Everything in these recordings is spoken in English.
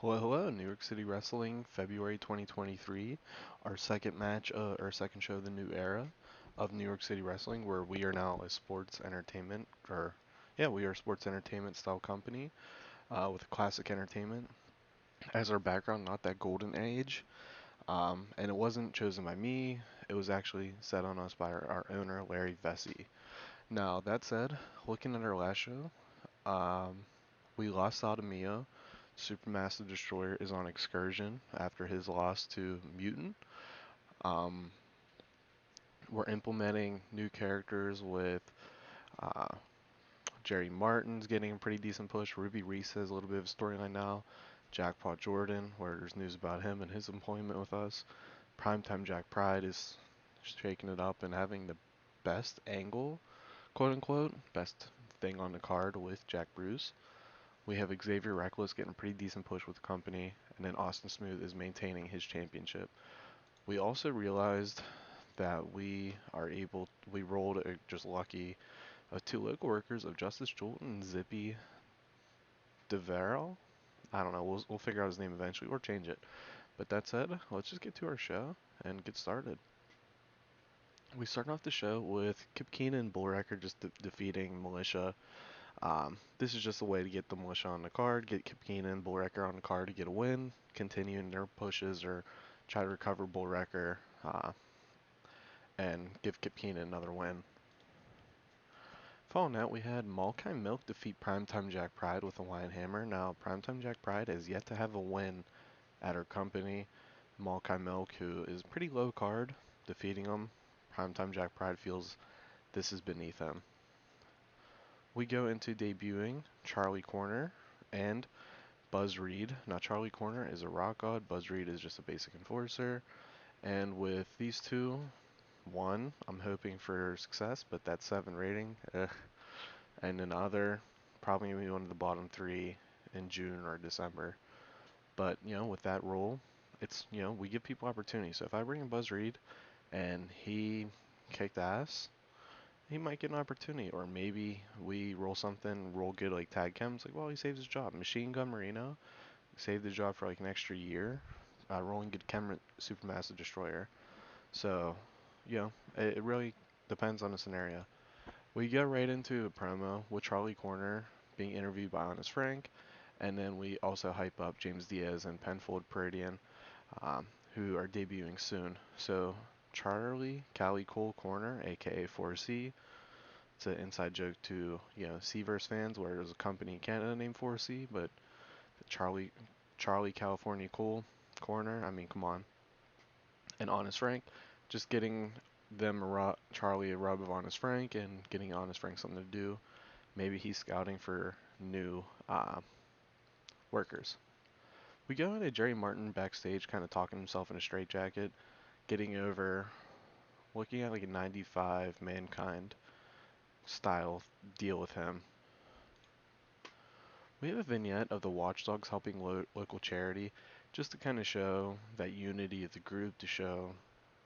Hello, hello, New York City Wrestling, February 2023, our second match, our second show of the new era of New York City Wrestling, where we are now a sports entertainment, we are a sports entertainment style company with classic entertainment as our background, not that golden age. And it wasn't chosen by me, it was actually set on us by our owner, Larry Vesey. Now, that said, looking at our last show, um, we lost out to Mio. Supermassive Destroyer is on excursion after his loss to Mutant. Um, we're implementing new characters with uh, Jerry Martin's getting a pretty decent push. Ruby Reese has a little bit of a storyline now. Jackpot Jordan, where there's news about him and his employment with us. Primetime Jack Pride is shaking it up and having the best angle, quote unquote, best thing on the card with Jack Bruce. We have Xavier Reckless getting a pretty decent push with the company, and then Austin Smooth is maintaining his championship. We also realized that we rolled just lucky two local workers of Justice Jolt and Zippy DeVero. I don't know, we'll figure out his name eventually or change it. But that said, let's just get to our show and get started. We start off the show with Kip Keenan and Bull Record just defeating Militia. This is just a way to get the Militia on the card, get Kip Keenan and Bull Wrecker on the card to get a win, continuing their pushes or try to recover Bull Wrecker and give Kip Keenan another win. Following that, we had Malkai Milk defeat Primetime Jack Pride with a Lion Hammer. Now, Primetime Jack Pride has yet to have a win at her company. Malkai Milk, who is pretty low card, defeating him. Primetime Jack Pride feels this is beneath him. We go into debuting Charlie Corner and Buzz Reed. Now, Charlie Corner is a rock god, Buzz Reed is just a basic enforcer. And with these two, one, I'm hoping for success, but that's 7 rating. And another, probably going to be one of the bottom 3 in June or December. But, with that rule, it's, we give people opportunity. So if I bring in Buzz Reed and he kicked ass, he might get an opportunity. Or maybe we roll good like Tag Chems, like, well, he saves his job. Machine Gun Marino saved his job for like an extra year. Rolling good Chem Supermassive Destroyer. So, it really depends on the scenario. We get right into a promo with Charlie Corner being interviewed by Honest Frank, and then we also hype up James Diaz and Penfold Peridian, who are debuting soon. So, Charlie Cali Cole Corner, aka 4C. It's an inside joke to Seaverse fans, where there's a company in Canada named 4C, but Charlie California Cool Corner. I mean, come on. And Honest Frank, just getting Charlie a rub of Honest Frank and getting Honest Frank something to do. Maybe he's scouting for new workers. We go into Jerry Martin backstage, kind of talking himself in a straitjacket, getting over, looking at like a 95 Mankind style deal with him. We have a vignette of the Watchdogs helping local charity, just to kind of show that unity of the group, to show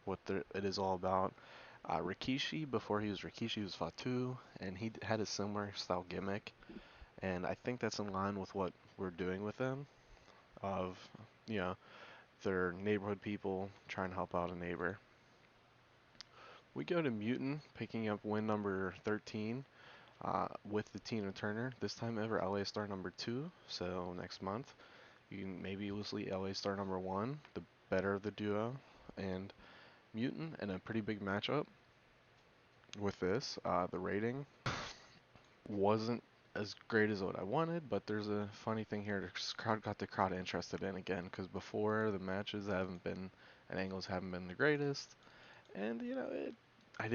what it is all about. Rikishi, before he was Rikishi, was Fatu, and he had a similar style gimmick, and I think that's in line with what we're doing with them, of, you know, their neighborhood people trying to help out a neighbor. We go to Mutant, picking up win number 13 with the Tina Turner, this time ever LA Star number 2, so next month you can maybe loosely LA Star number 1, the better of the duo, and Mutant in a pretty big matchup with this. The rating wasn't as great as what I wanted, but there's a funny thing here. The crowd got the crowd interested in again, because before the matches haven't been, and angles haven't been the greatest. And, I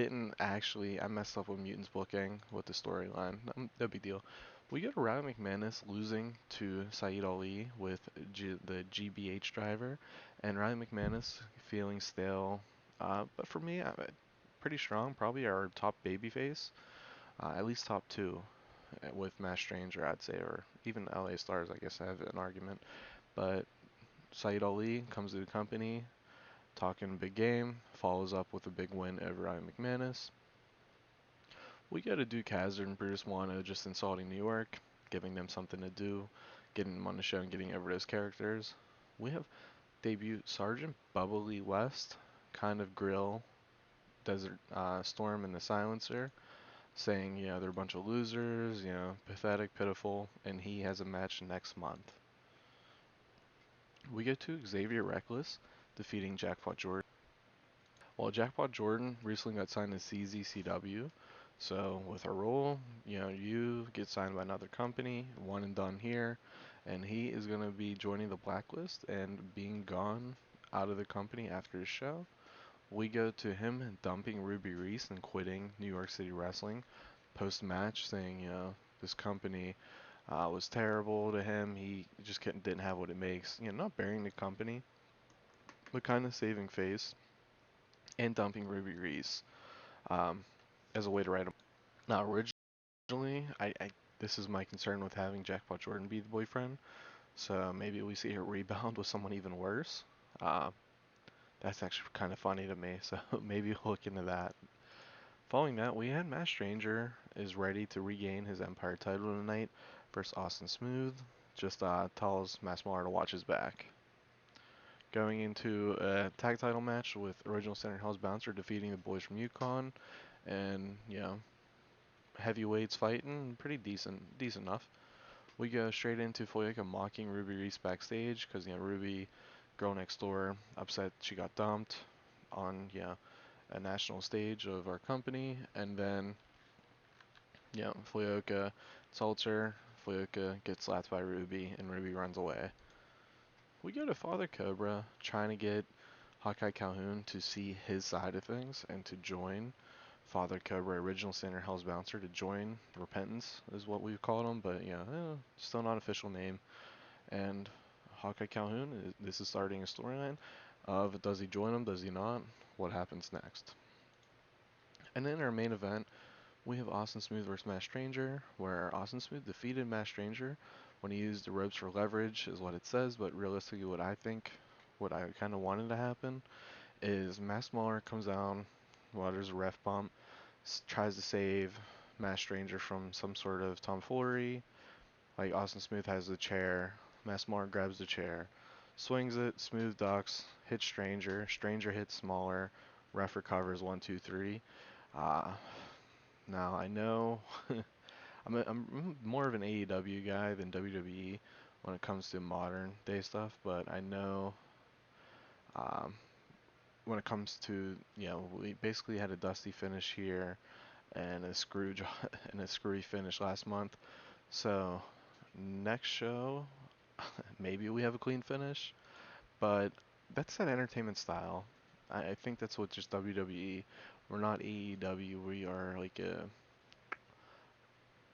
messed up with Mutant's booking with the storyline. No big deal. We go to Ryan McManus losing to Saeed Ali with the GBH driver, and Ryan McManus feeling stale. But for me, pretty strong. Probably our top babyface, at least top 2 with Matt Stranger, I'd say, or even LA Stars, I guess I have an argument. But Saeed Ali comes to the company, talking a big game, follows up with a big win over Ryan McManus. We go to Duke Hazard and Bruce Wano just insulting New York, giving them something to do, getting them on the show and getting over those characters. We have debut Sergeant Bubbly West, kind of grill Desert Storm and the Silencer, saying, they're a bunch of losers, pathetic, pitiful, and he has a match next month. We go to Xavier Reckless defeating Jackpot Jordan. Well, Jackpot Jordan recently got signed to CZCW, so with a role, you get signed by another company, one and done here, and he is going to be joining the blacklist and being gone out of the company after the show. We go to him dumping Ruby Reese and quitting New York City Wrestling post match, saying, this company was terrible to him. He just didn't have what it makes. Not burying the company, but kind of saving face and dumping Ruby Reese um, as a way to write him. Now, originally, I this is my concern with having Jackpot Jordan be the boyfriend. So maybe we see her rebound with someone even worse. Uh, that's actually kind of funny to me. So maybe we'll look into that. Following that, we had Matt Stranger is ready to regain his Empire title tonight versus Austin Smooth. Just tells Matt Smaller to watch his back. Going into a tag title match with Original Center Hell's Bouncer defeating the boys from Yukon, and heavyweights fighting pretty decent enough. We go straight into Foyeka mocking Ruby Reese backstage because Ruby, girl next door, upset she got dumped on a national stage of our company, and then Fuyoka insults her. Fuyoka gets slapped by Ruby, and Ruby runs away. We go to Father Cobra trying to get Hawkeye Calhoun to see his side of things and to join Father Cobra, original Center Hell's Bouncer, to join Repentance is what we've called him, but still not official name. And Hawkeye Calhoun, this is starting a storyline of does he join him, does he not, what happens next. And then in our main event, we have Austin Smooth versus Matt Stranger, where Austin Smooth defeated Matt Stranger when he used the ropes for leverage, is what it says, but realistically, what I kind of wanted to happen, is Matt Smaller comes down while there's a ref bump, tries to save Matt Stranger from some sort of tomfoolery. Like Austin Smooth has the chair, Matt Smaller grabs the chair, swings it, Smooth ducks, hits Stranger, Stranger hits Smaller, ref recovers 1, 2, 3. Uh, Now I know I'm more of an AEW guy than WWE when it comes to modern day stuff, but I know um, when it comes to we basically had a dusty finish here and a screw and a screwy finish last month. So next show maybe we have a clean finish, but that's that entertainment style. I think that's what just WWE. We're not AEW. We are like a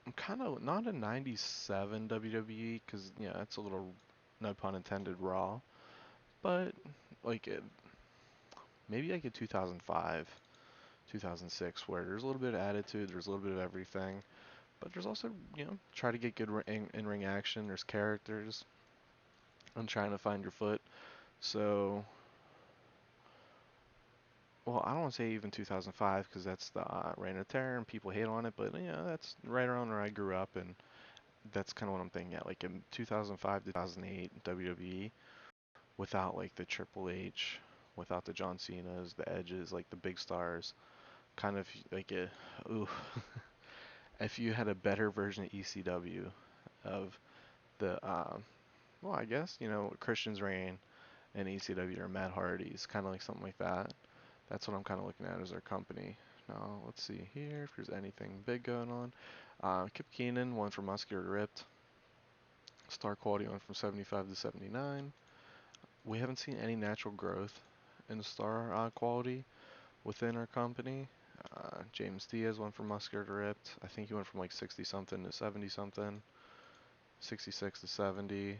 I'm kind of not a 97 WWE because it's a little, no pun intended, raw, but like maybe like a 2005, 2006 where there's a little bit of attitude, there's a little bit of everything, but there's also try to get good in-ring action. There's characters and trying to find your foot. So well, I don't want to say even 2005 because that's the Reign of Terror and people hate on it, but that's right around where I grew up and that's kind of what I'm thinking at, like in 2005 to 2008 WWE, without like the Triple H, without the John Cena's, the Edges, like the big stars, kind of like a, ooh, if you had a better version of ECW, of the, well, I guess, Christian's reign and ECW or Matt Hardy's, kind of like something like that. That's what I'm kind of looking at as our company. Now, let's see here if there's anything big going on. Kip Keenan, one from Muscular Ripped. Star quality went from 75 to 79. We haven't seen any natural growth in star quality within our company. James Diaz went from muscular to ripped. I think he went from like 60 something to 70 something, 66 to 70.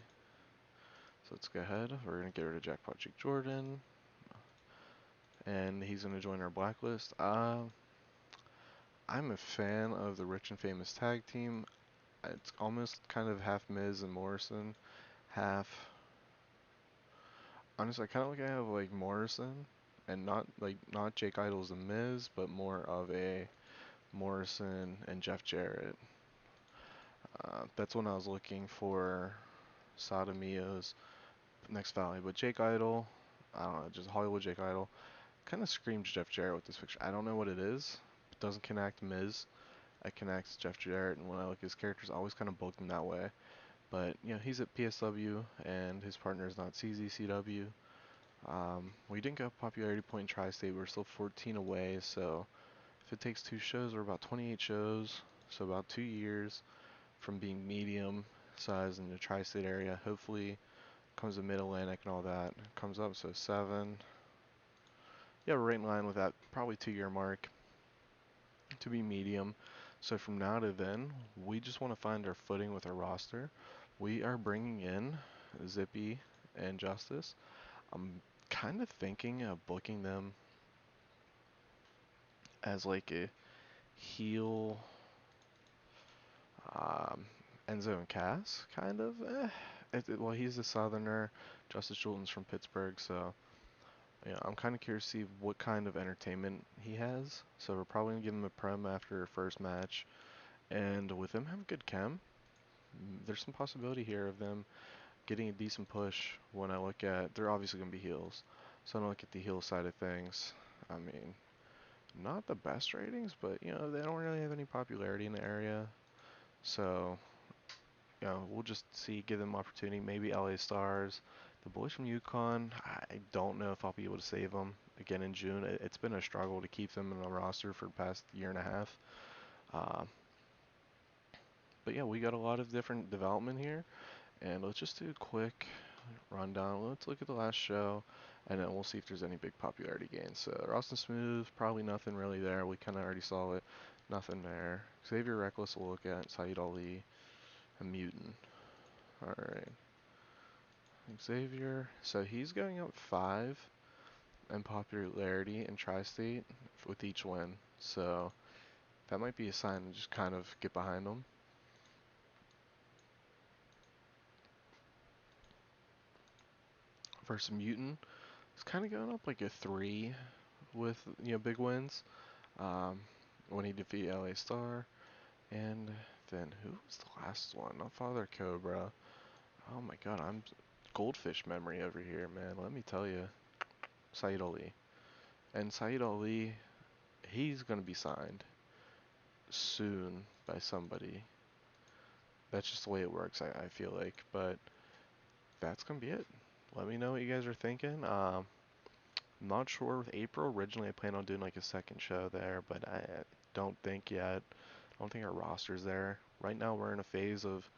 So let's go ahead. We're going to get rid of Jackpot Chick Jordan, and he's going to join our blacklist. I'm a fan of the Rich and Famous tag team. It's almost kind of half Miz and Morrison, half. Honestly, I kind of look at like Morrison, and not Jake Idle's The Miz, but more of a Morrison and Jeff Jarrett. That's when I was looking for Sotomios, next Valley. But Jake Idle, I don't know, just Hollywood Jake Idle, kind of screams Jeff Jarrett with this picture. I don't know what it is. It doesn't connect Miz. It connects Jeff Jarrett, and when I look at his characters, I always kind of booked him that way. But he's at PSW, and his partner is not CZCW. We didn't get a popularity point in Tri-State. We're still 14 away, so if it takes two shows, we're about 28 shows, so about 2 years from being medium size in the Tri-State area. Hopefully, comes the Mid-Atlantic and all that comes up, so 7. Yeah, we're right in line with that probably 2 year mark to be medium. So from now to then, we just want to find our footing with our roster. We are bringing in Zippy and Justice. I'm kind of thinking of booking them as like a heel um, Enzo and Cass, kind of. Well, he's a Southerner. Justice Julton's from Pittsburgh, so I'm kind of curious to see what kind of entertainment he has. So we're probably gonna give him a prem after first match, and with him having good chem, there's some possibility here of them getting a decent push. When I look at, they're obviously gonna be heels, so when I look at the heel side of things, I mean, not the best ratings, but they don't really have any popularity in the area. So we'll just see, give them opportunity. Maybe LA Stars, the boys from Yukon. I don't know if I'll be able to save them again in June. It's been a struggle to keep them in the roster for the past year and a half. Uh, but yeah, we got a lot of different development here, and let's just do a quick rundown. Let's look at the last show, and then we'll see if there's any big popularity gains. So Austin Smooth, probably nothing really there. We kind of already saw it. Nothing there. Xavier Reckless we'll look at. Saeed Ali, a mutant. Alright. Xavier, so he's going up 5 in popularity in Tri-State with each win. So that might be a sign to just kind of get behind him. Versus Mutant, it's kind of going up like a 3 with big wins. Um, when he defeated LA Star, and then who was the last one? Not Father Cobra. Oh my God, I'm goldfish memory over here, man. Let me tell you, Saeed Ali. And Saeed Ali, he's gonna be signed soon by somebody. That's just the way it works, I feel like. But that's gonna be it. Let me know what you guys are thinking. I'm not sure with April. Originally, I planned on doing like a second show there, but I don't think yet. I don't think our roster's there. Right now, we're in a phase of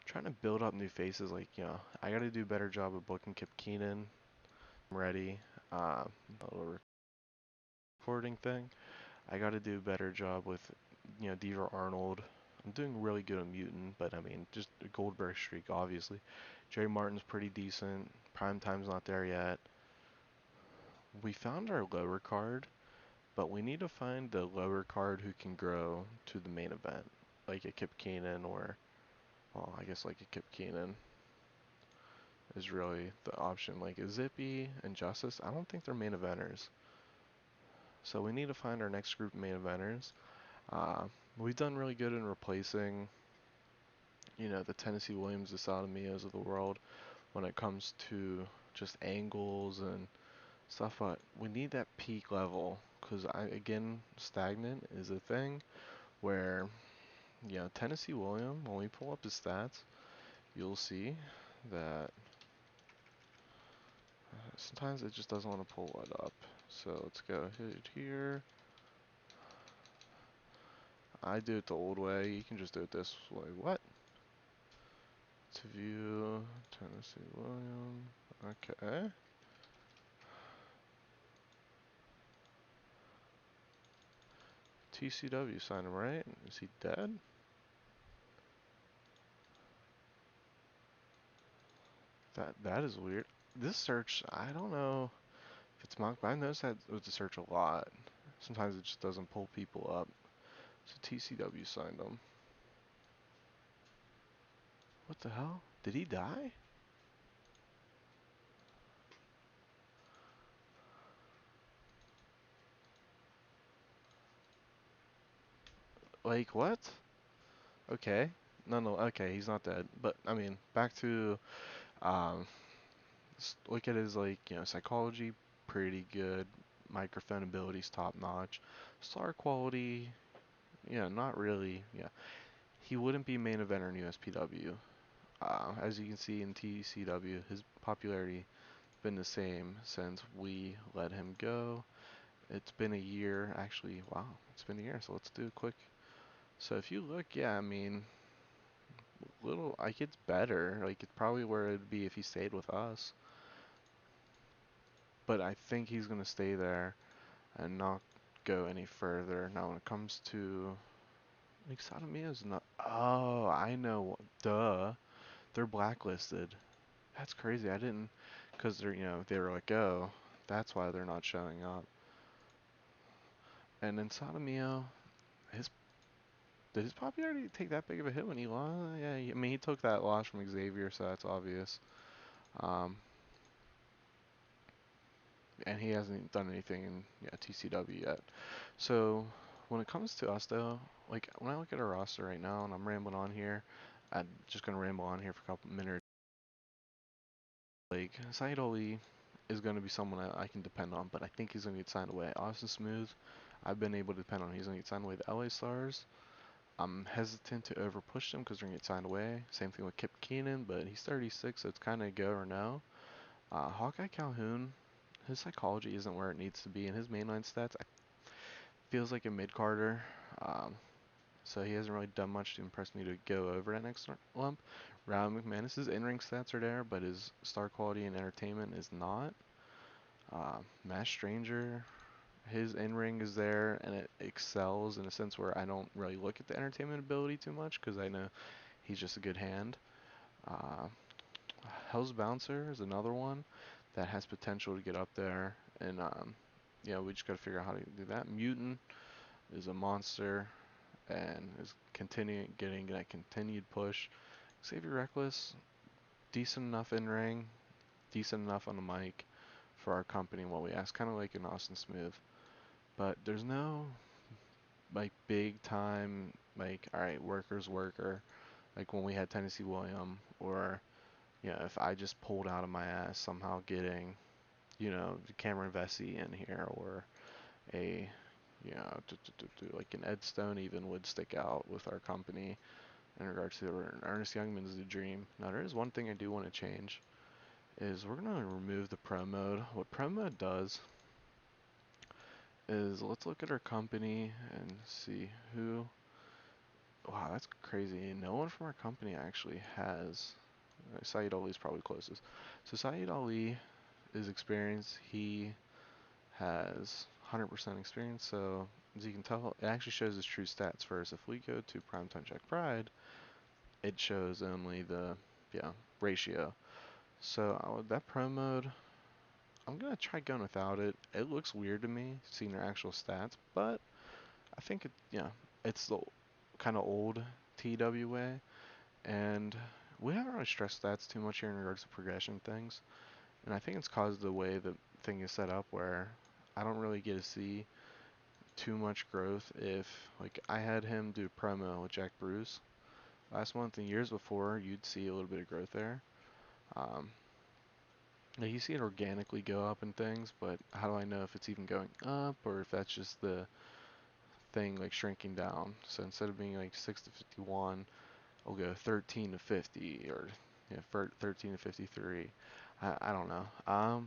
trying to build up new faces. Like, I got to do a better job of booking Kip Keenan. I'm ready. The little recording thing. I got to do a better job with, Deaver Arnold. I'm doing really good on Mutant, but I mean, just a Goldberg streak, obviously. Jerry Martin's pretty decent. Prime time's not there yet. We found our lower card, but we need to find the lower card who can grow to the main event, like a Kip Keenan or, well, I guess like a Kip Keenan is really the option. Like a Zippy and Justice, I don't think they're main eventers. So we need to find our next group of main eventers. Uh, we've done really good in replacing, the Tennessee Williams, the Sotomias of the world when it comes to just angles and stuff, but we need that peak level because again, stagnant is a thing where, Tennessee William, when we pull up his stats, you'll see that sometimes it just doesn't want to pull it up. So let's go hit here. I do it the old way. You can just do it this way. What? To view Tennessee William. Okay. TCW signed him, right? Is he dead? That is weird. This search, I don't know if it's mocked, but I noticed that with the search a lot. Sometimes it just doesn't pull people up. So TCW signed him. What the hell? Did he die? Like what? Okay. No, no, okay, he's not dead. But I mean, back to um, look at his like psychology, pretty good. Microphone abilities top notch. Star quality, yeah, not really. Yeah, he wouldn't be main eventer in USPW. As you can see in TECW, his popularity been the same since we let him go. It's been a year, actually. Wow, it's been a year. So let's do a quick. So if you look, yeah, I mean, little like it's better. Like it's probably where it'd be if he stayed with us. But I think he's gonna stay there and not go any further. Now when it comes to like Sotomia's not. Oh, I know. Duh, they're blacklisted. That's crazy. I didn't, cause they're they were like, oh, that's why they're not showing up. And then Sotomio, his did his popularity take that big of a hit when he lost? Yeah, I mean he took that loss from Xavier, so that's obvious. Um, and he hasn't done anything in TCW yet. So when it comes to us though, like when I look at our roster right now, and I'm rambling on here, I'm just gonna ramble on here for a couple minutes. Like Saeed Ali is gonna be someone I can depend on, but I think he's gonna get signed away. Austin Smooth, I've been able to depend on. He's gonna get signed away. The LA Stars, I'm hesitant to over push them because they're gonna get signed away. Same thing with Kip Keenan, but he's 36, so it's kind of go or no. Hawkeye Calhoun, his psychology isn't where it needs to be, and his mainline stats feels like a mid Carter. Um, so he hasn't really done much to impress me to go over that next lump. Ryan McManus's in-ring stats are there, but his star quality and entertainment is not. Mass Stranger, his in-ring is there, and it excels in a sense where I don't really look at the entertainment ability too much because I know he's just a good hand. Uh, Hell's Bouncer is another one that has potential to get up there, and we just got to figure out how to do that. Mutant is a monster and is continuing getting that continued push. Xavier Reckless, decent enough in ring, decent enough on the mic for our company and what we ask, kind of like an Austin Smooth. But there's no like big time like all right workers worker like when we had Tennessee William or if I just pulled out of my ass somehow getting Cameron Vesey in here or a like an Ed Stone even would stick out with our company in regards to Ernest Youngman's the dream. Now there is one thing I do want to change is we're gonna remove the pro mode. What pro mode does is let's look at our company and see who. Wow, that's crazy. No one from our company actually has. Saeed Ali is probably closest. So Saeed Ali is experienced. He has 100% experience. So as you can tell, it actually shows his true stats first. If we go to Primetime Jack Pride, it shows only the ratio. So that pro mode, I'm gonna try going without it. It looks weird to me seeing their actual stats, but I think it's the kind of old TEW way, and we haven't really stressed stats too much here in regards to progression things, and I think it's caused the way the thing is set up where I don't really get to see too much growth if like I had him do promo with Jack Bruce last month and years before you'd see a little bit of growth there. Um, like you see it organically go up and things, but how do I know if it's even going up or if that's just the thing like shrinking down? So instead of being like 6 to 51, I'll go 13 to 50 or 13 to 53. I don't know.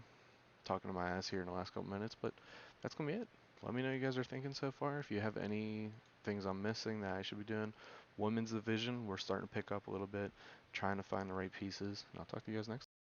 Talking to my ass here in the last couple minutes, but that's gonna be it. Let me know what you guys are thinking so far. If you have any things I'm missing that I should be doing. Women's division, we're starting to pick up a little bit, trying to find the right pieces. And I'll talk to you guys next.